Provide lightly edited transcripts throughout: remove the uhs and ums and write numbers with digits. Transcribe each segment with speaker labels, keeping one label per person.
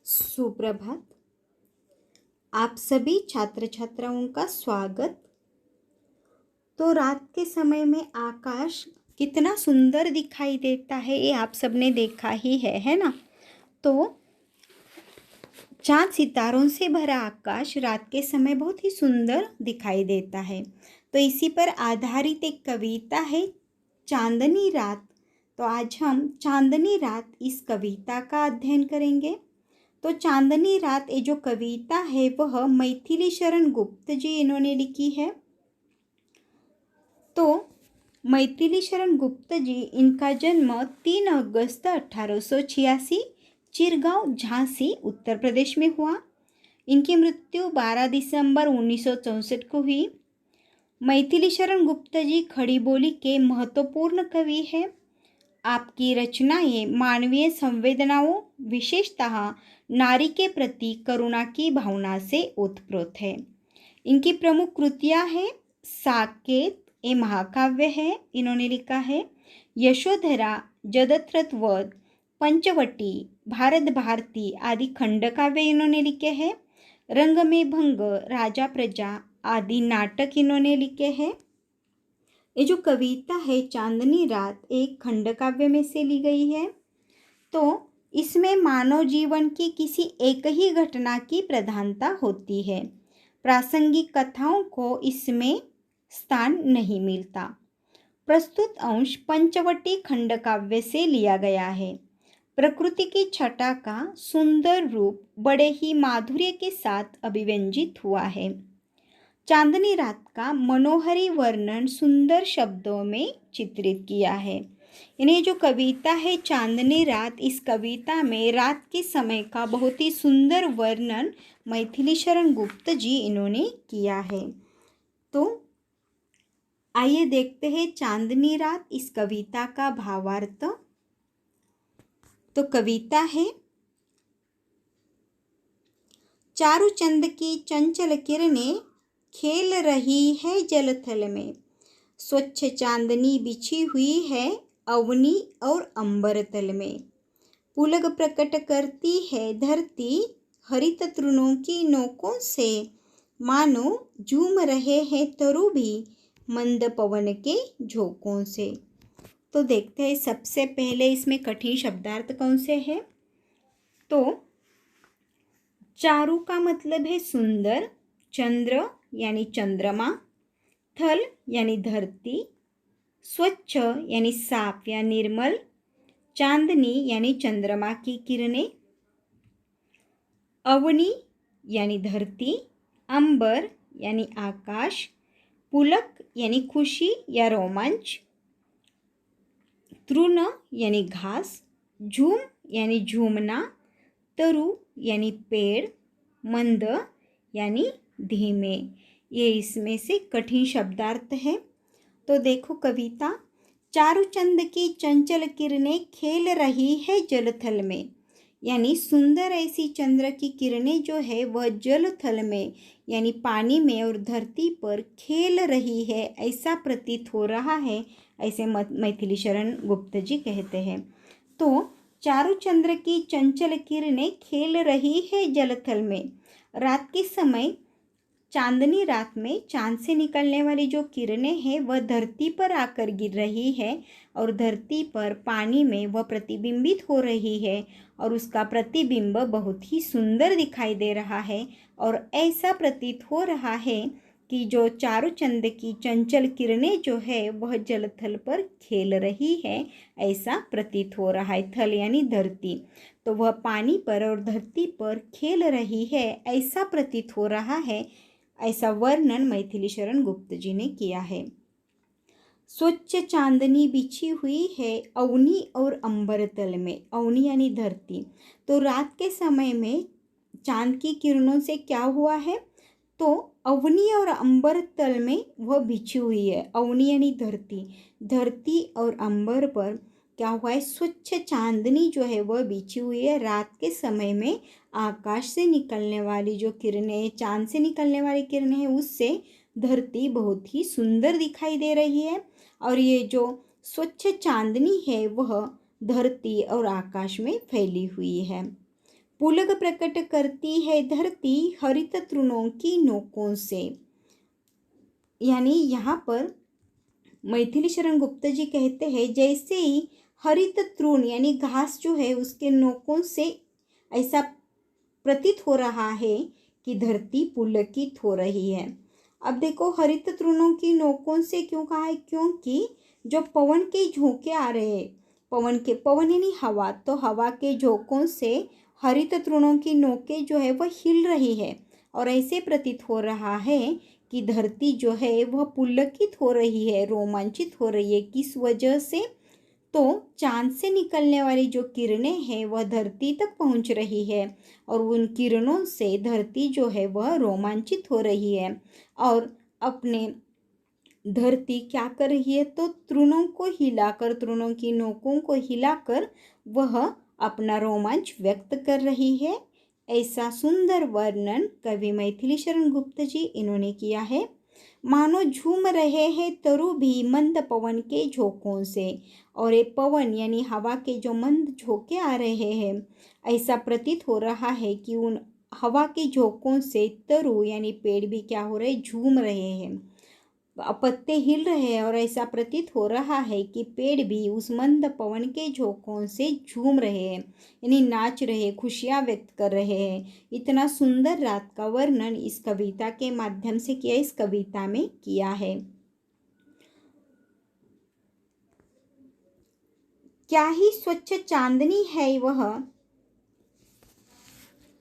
Speaker 1: सुप्रभात। आप सभी छात्र छात्राओं का स्वागत। तो रात के समय में आकाश कितना सुंदर दिखाई देता है ये आप सबने देखा ही है ना। तो चांद सितारों से भरा आकाश रात के समय बहुत ही सुंदर दिखाई देता है। तो इसी पर आधारित एक कविता है चांदनी रात। तो आज हम चांदनी रात इस कविता का अध्ययन करेंगे। तो चांदनी रात ये जो कविता है वह मैथिली शरण गुप्त जी इन्होंने लिखी है। तो मैथिली शरण गुप्त जी, इनका जन्म 3 अगस्त 1886 चिरगांव झांसी उत्तर प्रदेश में हुआ। इनकी मृत्यु 12 दिसंबर 1964 को हुई। मैथिली शरण गुप्त जी खड़ी बोली के महत्वपूर्ण कवि हैं। आपकी रचनाएं मानवीय संवेदनाओं, विशेषतः नारी के प्रति करुणा की भावना से ओतप्रोत है। इनकी प्रमुख कृतियां हैं साकेत, ये महाकाव्य है, इन्होंने लिखा है। यशोधरा, जगत्रतवध, पंचवटी, भारत भारती आदि खंड काव्य इन्होंने लिखे हैं। रंग में भंग, राजा प्रजा आदि नाटक इन्होंने लिखे हैं। ये जो कविता है चांदनी रात एक खंड काव्य में से ली गई है। तो इसमें मानव जीवन की किसी एक ही घटना की प्रधानता होती है। प्रासंगिक कथाओं को इसमें स्थान नहीं मिलता। प्रस्तुत अंश पंचवटी खंड काव्य से लिया गया है। प्रकृति की छटा का सुंदर रूप बड़े ही माधुर्य के साथ अभिव्यंजित हुआ है। चांदनी रात का मनोहरी वर्णन सुंदर शब्दों में चित्रित किया है। इन्हें जो कविता है चांदनी रात, इस कविता में रात के समय का बहुत ही सुंदर वर्णन मैथिली शरण गुप्त जी इन्होंने किया है। तो आइए देखते हैं चांदनी रात इस कविता का भावार्थ। तो कविता है, चारू चंद की चंचल किरणें खेल रही है जलथल में। स्वच्छ चांदनी बिछी हुई है अवनी और अंबर तल में। पुलक प्रकट करती है धरती हरित तृणों की नोकों से। मानो झूम रहे हैं तरु भी मंद पवन के झोंकों से। तो देखते हैं सबसे पहले इसमें कठिन शब्दार्थ कौन से हैं। तो चारू का मतलब है सुंदर, चंद्र यानी चंद्रमा, थल यानी धरती, स्वच्छ यानी साफ या निर्मल, चांदनी यानी चंद्रमा की किरणें, अवनी यानी धरती, अंबर यानी आकाश, पुलक यानी खुशी या रोमांच, तृण यानी घास, झूम यानी झूमना, तरु यानी पेड़, मंद यानी धीमे। ये इसमें से कठिन शब्दार्थ है। तो देखो कविता, चारूचंद की चंचल किरणें खेल रही है जलथल में, यानी सुंदर ऐसी चंद्र की किरणें जो है वह जलथल में यानी पानी में और धरती पर खेल रही है, ऐसा प्रतीत हो रहा है, ऐसे मैथिली शरण गुप्त जी कहते हैं। तो चारूचंद्र की चंचल किरणें खेल रही है जलथल में। रात के समय चांदनी रात में चांद से निकलने वाली जो किरणें हैं वह धरती पर आकर गिर रही है और धरती पर पानी में वह प्रतिबिंबित हो रही है और उसका प्रतिबिंब बहुत ही सुंदर दिखाई दे रहा है। और ऐसा प्रतीत हो रहा है कि जो चारूचंद की चंचल किरणें जो है वह जलथल पर खेल रही है, ऐसा प्रतीत हो रहा है। थल यानी धरती, तो वह पानी पर और धरती पर खेल रही है, ऐसा प्रतीत हो रहा है, ऐसा वर्णन मैथिली शरण गुप्त जी ने किया है। स्वच्छ चांदनी बिछी हुई है अवनी और अंबर तल में। अवनी यानी धरती, तो रात के समय में चांद की किरणों से क्या हुआ है, तो अवनी और अंबर तल में वह बिछी हुई है। अवनी यानी धरती, धरती और अंबर पर क्या हुआ है, स्वच्छ चांदनी जो है वह बिछी हुई है। रात के समय में आकाश से निकलने वाली जो किरणें, चांद से निकलने वाली किरणें हैं, उससे धरती बहुत ही सुंदर दिखाई दे रही है। और ये जो स्वच्छ चांदनी है वह धरती और आकाश में फैली हुई है। पुलक प्रकट करती है धरती हरित तृणों की नोकों से। यानी यहाँ पर मैथिली शरण गुप्त जी कहते हैं जैसे ही हरित तृण यानी घास जो है उसके नोकों से ऐसा प्रतीत हो रहा है कि धरती पुलकित हो रही है। अब देखो हरित तृणों की नोकों से क्यों कहा है, क्योंकि जो पवन के झोंके आ रहे हैं, पवन यानी हवा, तो हवा के झोंकों से हरित तृणों की नोकें जो है वह हिल रही है और ऐसे प्रतीत हो रहा है कि धरती जो है वह पुलकित हो रही है, रोमांचित हो रही है। किस वजह से, तो चांद से निकलने वाली जो किरणें हैं वह धरती तक पहुंच रही है और उन किरणों से धरती जो है वह रोमांचित हो रही है और अपने धरती क्या कर रही है, तो तृणों को हिलाकर, तृणों की नोकों को हिलाकर वह अपना रोमांच व्यक्त कर रही है। ऐसा सुंदर वर्णन कवि मैथिली शरण गुप्त जी इन्होंने किया है। मानो झूम रहे हैं तरु भी मंद पवन के झोंकों से, और ये पवन यानी हवा के जो मंद झोंके आ रहे हैं, ऐसा प्रतीत हो रहा है कि उन हवा के झोंकों से तरु यानी पेड़ भी क्या हो रहे, झूम रहे हैं, पत्ते हिल रहे हैं और ऐसा प्रतीत हो रहा है कि पेड़ भी उस मंद पवन के झोंकों से झूम रहे हैं, यानी नाच रहे, खुशियाँ व्यक्त कर रहे हैं। इतना सुंदर रात का वर्णन इस कविता के माध्यम से किया, इस कविता में किया है। क्या ही स्वच्छ चांदनी है वह,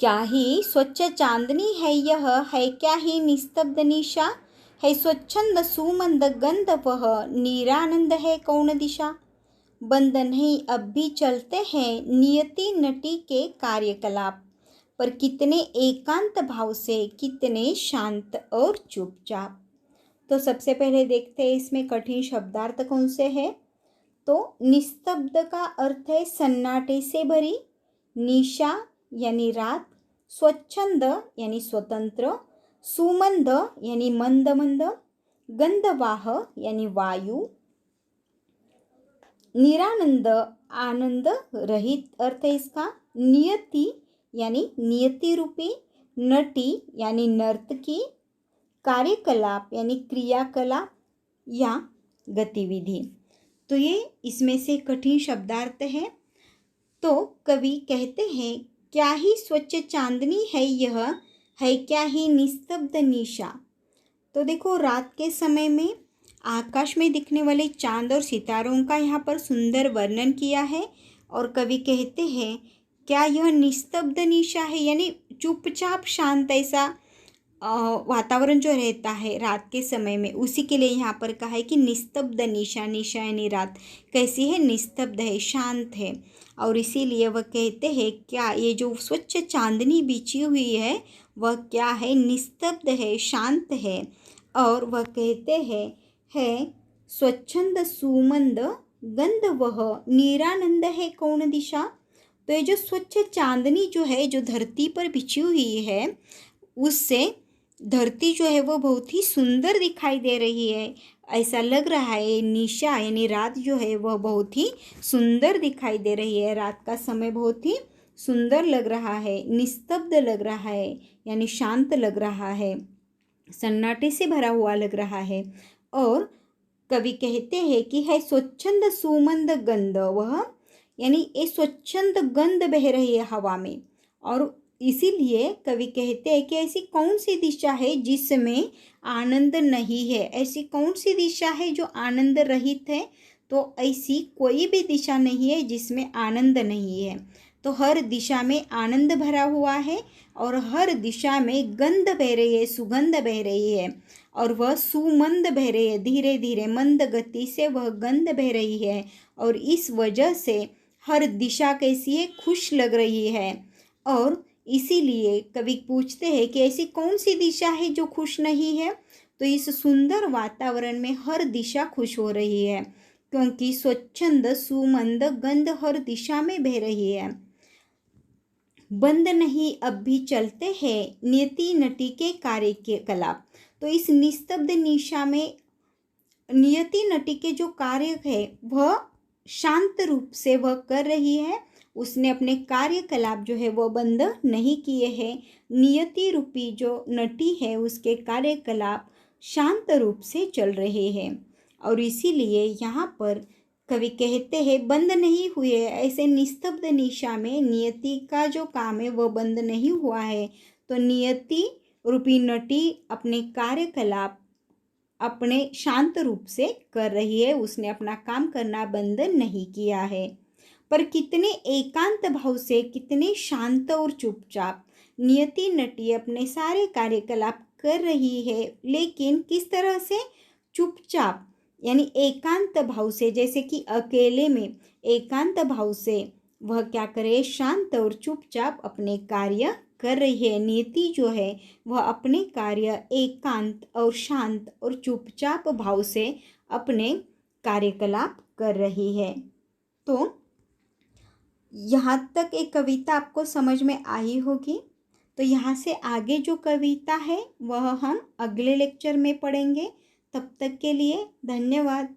Speaker 1: क्या ही स्वच्छ चांदनी है यह, है क्या ही निस्तब्ध निशा, है स्वच्छंद सुमंद गंध वह, निरानंद है कौन दिशा। बंद नहीं अब भी चलते हैं नियति नटी के कार्यकलाप, पर कितने एकांत भाव से, कितने शांत और चुपचाप। तो सबसे पहले देखते हैं इसमें कठिन शब्दार्थ कौन से है। तो निस्तब्ध का अर्थ है सन्नाटे से भरी, निशा यानी रात, स्वच्छंद यानी स्वतंत्र, सुमंद यानी मंद मंद, गंधवाह यानी वायु, निरानंद आनंद रहित अर्थ है इसका, नियति यानी नियति रूपी, नटी यानी नर्तकी, कार्यकलाप यानी क्रियाकलाप या गतिविधि। तो ये इसमें से कठिन शब्दार्थ है। तो कवि कहते हैं क्या ही स्वच्छ चांदनी है यह, है क्या ही निस्तब्ध निशा। तो देखो रात के समय में आकाश में दिखने वाले चांद और सितारों का यहाँ पर सुंदर वर्णन किया है और कवि कहते हैं क्या यह निस्तब्ध निशा है, यानी चुपचाप शांत ऐसा वातावरण जो रहता है रात के समय में, उसी के लिए यहाँ पर कहा है कि निस्तब्ध निशा, निशा यानी रात कैसी है, निस्तब्ध है, शांत है। और इसीलिए वह कहते हैं क्या ये जो स्वच्छ चांदनी बिछी हुई है वह क्या है, निस्तब्ध है, शांत है। और वह कहते हैं है स्वच्छंद सुमंद गंध वह, निरानंद है कौन दिशा। तो ये जो स्वच्छ चांदनी जो है जो धरती पर बिछी हुई है, उससे धरती जो है वो बहुत ही सुंदर दिखाई दे रही है। ऐसा लग रहा है निशा यानी रात जो है वह बहुत ही सुंदर दिखाई दे रही है, रात का समय बहुत ही सुंदर लग रहा है, निस्तब्ध लग रहा है यानी शांत लग रहा है, सन्नाटे से भरा हुआ लग रहा है। और कवि कहते हैं कि है स्वच्छंद सुमंद गंध वह, यानी ये स्वच्छंद गंध बह रही है हवा में। और इसीलिए कवि कहते हैं कि ऐसी कौन सी दिशा है जिसमें आनंद नहीं है, ऐसी कौन सी दिशा है जो आनंद रहित है। तो ऐसी कोई भी दिशा नहीं है जिसमें आनंद नहीं है। तो हर दिशा में आनंद भरा हुआ है और हर दिशा में गंध बह रही है, सुगंध बह रही है और वह सुमंद बह रही है, धीरे धीरे मंद गति से वह गंध बह रही है। और इस वजह से हर दिशा कैसी है, खुश लग रही है। और इसीलिए कवि पूछते हैं कि ऐसी कौन सी दिशा है जो खुश नहीं है। तो इस सुंदर वातावरण में हर दिशा खुश हो रही है, क्योंकि स्वच्छंद सुमंद गंध हर दिशा में बह रही है। बंद नहीं अब भी चलते हैं नियति नटी के कार्य के कलाप। तो इस निस्तब्ध निशा में नियति नटी के जो कार्य है वह शांत रूप से वह कर रही है उसने अपने कार्यकलाप जो है वो बंद नहीं किए हैं। नियति रूपी जो नटी है उसके कार्यकलाप शांत रूप से चल रहे हैं। और इसीलिए यहाँ पर कवि कहते हैं बंद नहीं हुए, ऐसे निस्तब्ध निशा में नियति का जो काम है वो बंद नहीं हुआ है। तो नियति रूपी नटी अपने कार्यकलाप अपने शांत रूप से कर रही है, उसने अपना काम करना बंद नहीं किया है। पर कितने एकांत भाव से, कितने शांत और चुपचाप नियति नटी अपने सारे कार्यकलाप कर रही है, लेकिन किस तरह से? चुपचाप, यानी एकांत भाव से, जैसे कि अकेले में एकांत भाव से वह क्या करे? शांत और चुपचाप अपने कार्य कर रही है। नियति जो है वह अपने कार्य एकांत और शांत और चुपचाप भाव से अपने कार्यकलाप कर रही है। तो यहाँ तक एक कविता आपको समझ में आई होगी। तो यहाँ से आगे जो कविता है वह हम अगले लेक्चर में पढ़ेंगे। तब तक के लिए धन्यवाद।